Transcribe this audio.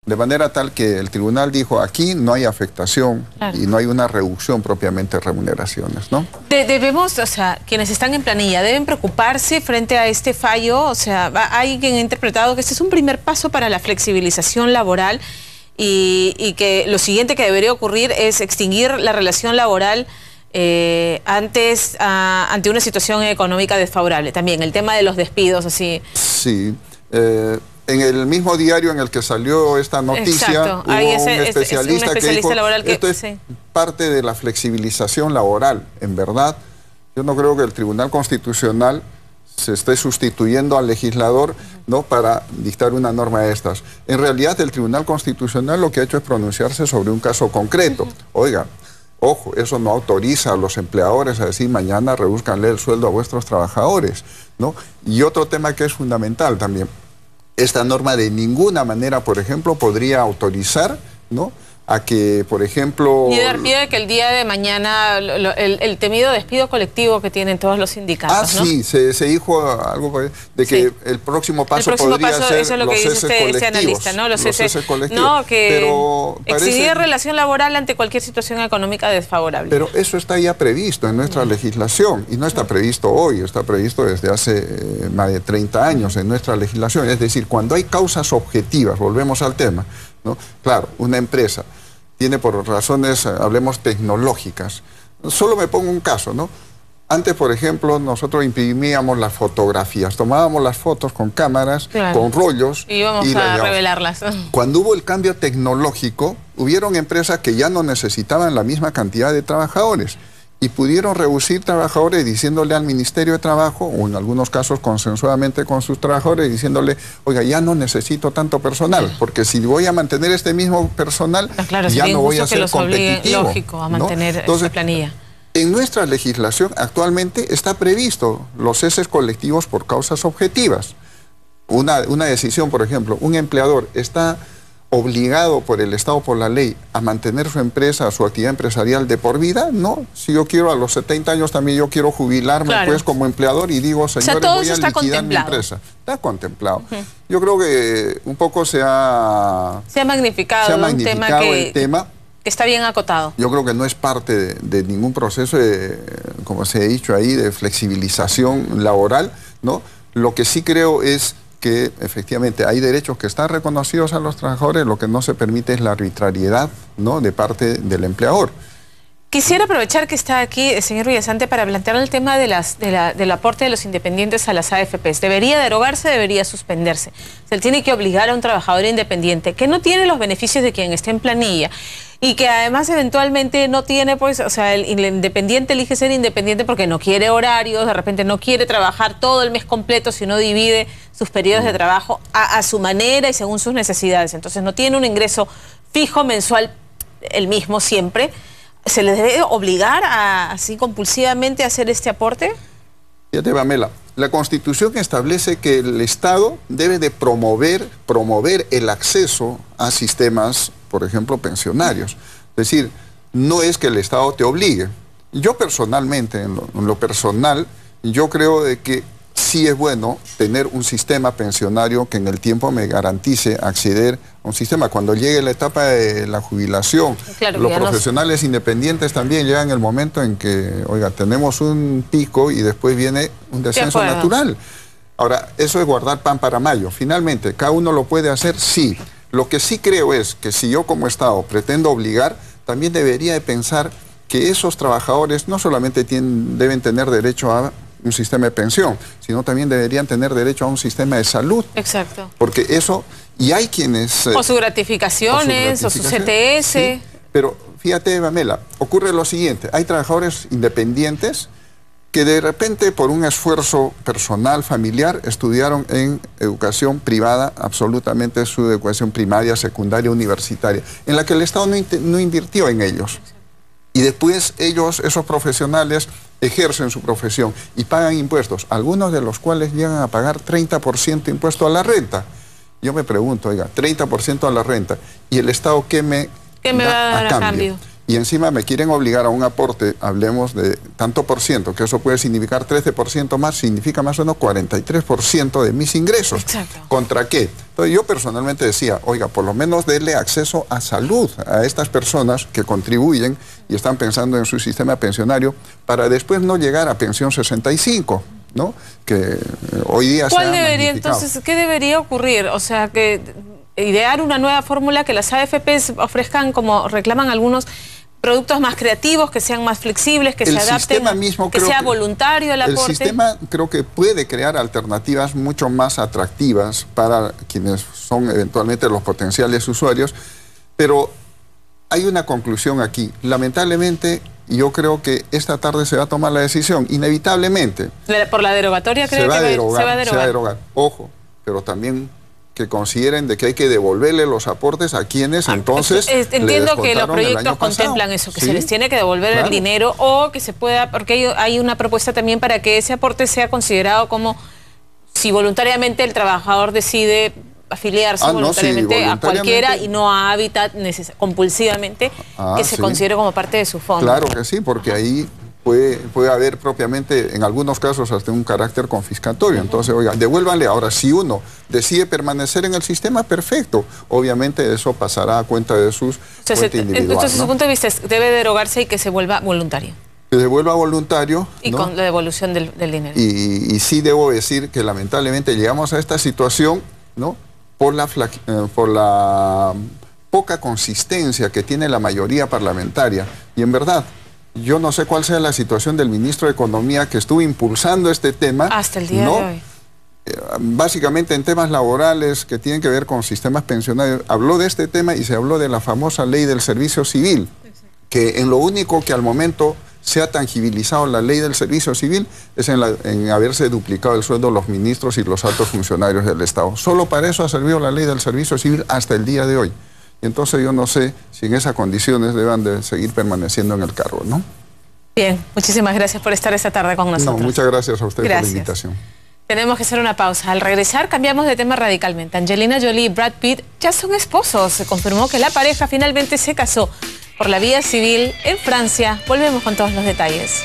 De manera tal que el tribunal dijo, aquí no hay afectación y no hay una reducción propiamente de remuneraciones, ¿no? Debemos, o sea, quienes están en planilla, deben preocuparse frente a este fallo. O sea, hay quien ha interpretado que este es un primer paso para la flexibilización laboral y que lo siguiente que debería ocurrir es extinguir la relación laboral ante una situación económica desfavorable. También el tema de los despidos, así. Sí. En el mismo diario en el que salió esta noticia, hubo un especialista que dijo, laboral que, esto es parte de la flexibilización laboral. En verdad, yo no creo que el Tribunal Constitucional se esté sustituyendo al legislador, ¿no?, para dictar una norma de estas. En realidad, el Tribunal Constitucional lo que ha hecho es pronunciarse sobre un caso concreto. Oiga, ojo, eso no autoriza a los empleadores a decir mañana reduzcanle el sueldo a vuestros trabajadores, ¿no? Y otro tema que es fundamental también. Esta norma de ninguna manera, por ejemplo, podría autorizar, ¿no?, a que, por ejemplo... Ni dar pie de que el día de mañana, el temido despido colectivo que tienen todos los sindicatos, ¿no? Sí, se dijo algo de que el próximo paso podría ser eso es lo los que dice este analista, ¿no? Los cese colectivos. No, que exigir relación laboral ante cualquier situación económica desfavorable. Pero eso está ya previsto en nuestra legislación, y no está previsto hoy, está previsto desde hace más de 30 años en nuestra legislación. Es decir, cuando hay causas objetivas, volvemos al tema, ¿no? Claro, una empresa tiene por razones, hablemos, tecnológicas. Solo me pongo un caso, ¿no? Antes, por ejemplo, nosotros imprimíamos las fotografías, tomábamos las fotos con cámaras, con rollos. Y íbamos a revelarlas. Cuando hubo el cambio tecnológico, hubieron empresas que ya no necesitaban la misma cantidad de trabajadores y pudieron reducir trabajadores diciéndole al Ministerio de Trabajo, o en algunos casos consensuadamente con sus trabajadores, diciéndole, oiga, ya no necesito tanto personal, porque si voy a mantener este mismo personal, ya no voy a ser competitivo. Lógico, a mantener esa planilla. En nuestra legislación actualmente está previsto los ceses colectivos por causas objetivas. Una decisión, por ejemplo, un empleador está obligado por el Estado, por la ley, a mantener su empresa, su actividad empresarial de por vida, ¿no? Si yo quiero a los 70 años también yo quiero jubilarme pues como empleador y digo, señores, voy a liquidar mi empresa. Está contemplado. Yo creo que un poco se ha magnificado un tema el tema. Que está bien acotado. Yo creo que no es parte de ningún proceso como se ha dicho ahí, de flexibilización laboral, ¿no? Lo que sí creo es que efectivamente hay derechos que están reconocidos a los trabajadores, lo que no se permite es la arbitrariedad, ¿no?, de parte del empleador. Quisiera aprovechar que está aquí, señor Villasante, para plantear el tema del aporte de los independientes a las AFPs. ¿Debería derogarse, debería suspenderse? Se tiene que obligar a un trabajador independiente que no tiene los beneficios de quien esté en planilla y que además eventualmente no tiene, pues, o sea, el independiente elige ser independiente porque no quiere horarios, de repente no quiere trabajar todo el mes completo, sino divide sus periodos de trabajo a su manera y según sus necesidades. Entonces no tiene un ingreso fijo mensual el mismo siempre. ¿Se les debe obligar así compulsivamente a hacer este aporte? Fíjate, Pamela, la Constitución establece que el Estado debe de promover el acceso a sistemas, por ejemplo, pensionarios. Es decir, no es que el Estado te obligue. Yo personalmente, en lo personal, yo creo de que sí es bueno tener un sistema pensionario que en el tiempo me garantice acceder a un sistema. Cuando llegue la etapa de la jubilación, los profesionales independientes también llegan el momento en que, oiga, tenemos un pico y después viene un descenso natural. Ahora, eso es guardar pan para mayo. Finalmente, ¿cada uno lo puede hacer? Sí. Lo que sí creo es que si yo como Estado pretendo obligar, también debería de pensar que esos trabajadores no solamente deben tener derecho a un sistema de pensión, sino también deberían tener derecho a un sistema de salud. Exacto. Porque eso, y hay quienes... o sus gratificaciones, o su CTS. Sí, pero fíjate, Pamela, ocurre lo siguiente, hay trabajadores independientes que de repente por un esfuerzo personal, familiar, estudiaron en educación privada, absolutamente su educación primaria, secundaria, universitaria, en la que el Estado no invirtió en ellos. Y después ellos, esos profesionales, ejercen su profesión y pagan impuestos, algunos de los cuales llegan a pagar 30% impuesto a la renta. Yo me pregunto, oiga, 30% a la renta, ¿y el Estado qué me va a dar a cambio? y encima me quieren obligar a un aporte, hablemos de tanto por ciento, que eso puede significar 13% más, significa más o menos 43% de mis ingresos. Exacto. ¿Contra qué? Entonces yo personalmente decía, oiga, por lo menos denle acceso a salud a estas personas que contribuyen y están pensando en su sistema pensionario para después no llegar a pensión 65, ¿no? Que hoy día ¿Cuál se ha debería magnificado. entonces, qué debería ocurrir? O sea, que idear una nueva fórmula, que las AFPs ofrezcan, como reclaman algunos, productos más creativos, que sean más flexibles, que se adapten, que sea voluntario el aporte. El sistema creo que puede crear alternativas mucho más atractivas para quienes son eventualmente los potenciales usuarios, pero hay una conclusión aquí. Lamentablemente, yo creo que esta tarde se va a tomar la decisión, inevitablemente. ¿Por la derogatoria creo se va a derogar? Se va a derogar. Ojo, pero también que consideren de que hay que devolverle los aportes a quienes entonces entiendo que los proyectos contemplan eso, que se les tiene que devolver el dinero, o que se pueda, porque hay una propuesta también para que ese aporte sea considerado como si voluntariamente el trabajador decide afiliarse voluntariamente a cualquiera y no a Hábitat compulsivamente, que se considere como parte de su fondo. Claro que sí, porque ahí puede haber propiamente, en algunos casos, hasta un carácter confiscatorio. Entonces, oiga, devuélvanle. Ahora, si uno decide permanecer en el sistema, perfecto. Obviamente eso pasará a cuenta de sus cuentas individuales. Entonces, su punto de vista es, debe derogarse y que se vuelva voluntario. Que se vuelva voluntario. Y con la devolución del dinero. Y sí debo decir que lamentablemente llegamos a esta situación, ¿no? Por la poca consistencia que tiene la mayoría parlamentaria. Y en verdad, yo no sé cuál sea la situación del ministro de Economía que estuvo impulsando este tema. Hasta el día de hoy. Básicamente en temas laborales que tienen que ver con sistemas pensionarios. Habló de este tema y se habló de la famosa ley del servicio civil, que en lo único que al momento se ha tangibilizado la ley del servicio civil es en haberse duplicado el sueldo de los ministros y los altos funcionarios del Estado. Solo para eso ha servido la ley del servicio civil hasta el día de hoy. Y entonces yo no sé si en esas condiciones deban de seguir permaneciendo en el cargo, ¿no? Bien, muchísimas gracias por estar esta tarde con nosotros. No, muchas gracias a usted por la invitación. Tenemos que hacer una pausa. Al regresar cambiamos de tema radicalmente. Angelina Jolie y Brad Pitt ya son esposos. Se confirmó que la pareja finalmente se casó por la vía civil en Francia. Volvemos con todos los detalles.